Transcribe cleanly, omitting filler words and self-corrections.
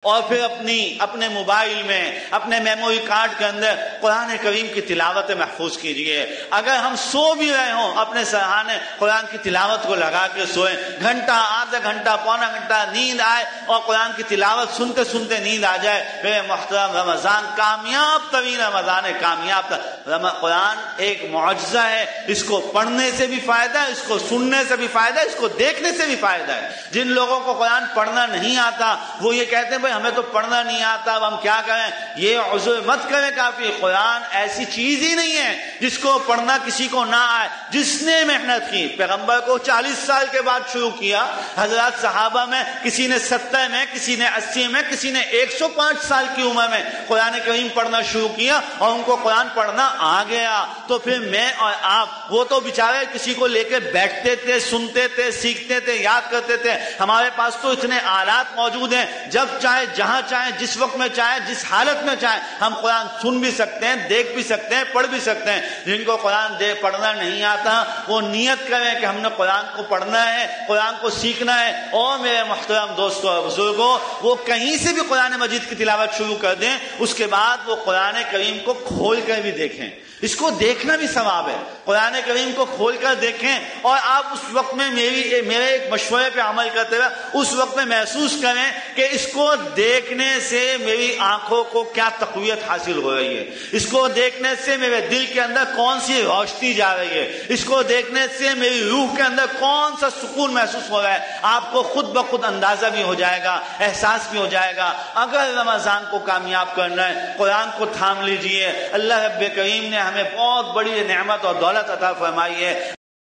اور پھر اپنے موبائل میں اپنے میموری کارڈ کے اندر قرآن کریم کی تلاوت محفوظ کیجئے۔ اگر ہم سو بھی رہے ہوں اپنے سرہانے قرآن کی تلاوت کو لگا کے سوئیں، گھنٹہ آدھا گھنٹہ پونا گھنٹہ نیند آئے اور قرآن کی تلاوت سنتے سنتے نیند آ جائے۔ میرے محترم رمضان کامیاب ترین رمضان ہے، کامیاب قرآن ایک معجزہ ہے، اس کو پڑھنے سے بھی فائدہ ہے، اس کو سننے سے بھی فائدہ ہے، اس کو دیکھنے سے بھی فائدہ ہے۔ جن لوگوں کو قرآن پڑھنا نہیں آتا وہ یہ کہتے ہیں ہمیں تو پڑھنا نہیں آتا اب ہم کیا کریں، یہ عذر مت کریں کافی۔ قرآن ایسی چیز ہی نہیں ہے جس کو پڑھنا کسی کو نہ آئے۔ جس نے محنت کی، پیغمبر کو 40 سال کے بعد شروع کیا، حضرات صحابہ میں کسی نے 70 میں، کسی نے 80 میں، کسی نے 105 سال کی عمر میں قرآن کریم پڑھنا شروع کیا اور ان کو قرآن پڑھنا آ گیا۔ تو پھر میں اور آپ، وہ تو بیچارے کسی کو لے کے بیٹھتے تھے، سنتے تھے، سیکھتے تھے، یاد کرتے تھے۔ ہمارے پاس تو اتنے آلات موجود ہیں، جب چاہے جہاں چاہے جس وقت میں چاہے جس حالت میں چاہے ہم قرآن سن بھی سکتے ہیں، دیکھ بھی سکتے ہیں، پڑھ بھی سکتے ہیں۔ جن کو قرآن پڑھنا نہیں آتا وہ نیت کریں کہ ہم نے قرآن کو پڑھنا ہے، قرآن کو سیکھنا ہے۔ اور میرے محترم دوستوں اور بزرگوں، وہ کہیں سے بھی قرآن مجید کی تلاوت شروع کر دیں، اس کے بعد وہ قرآن کریم کو کھول کر بھی دیکھیں۔ اس کو دیکھنا بھی ثواب ہے، قرآن کریم کو کھول کر دیکھیں۔ اور آپ اس وقت میں میرے ایک مشورے پہ عمل کرتے ہوئے اس وقت میں محسوس کریں کہ اس کو دیکھنے سے میری آنکھوں کو کیا تقویت حاصل ہو رہی ہے، اس کو دیکھنے سے میرے دل کے اندر کون سی روشنی جا رہی ہے، اس کو دیکھنے سے میری روح کے اندر کون سا سکون محسوس ہو رہا ہے۔ آپ کو خود بخود اندازہ بھی ہو جائے گا، احساس بھی ہو جائے گا۔ اگر رمضان کو کامیاب کرنا ہے قرآن کو تھام لیجئے۔ اللہ رب کریم نے ہمیں بہت بڑی نعمت اور دولت عطا فرمائی ہے۔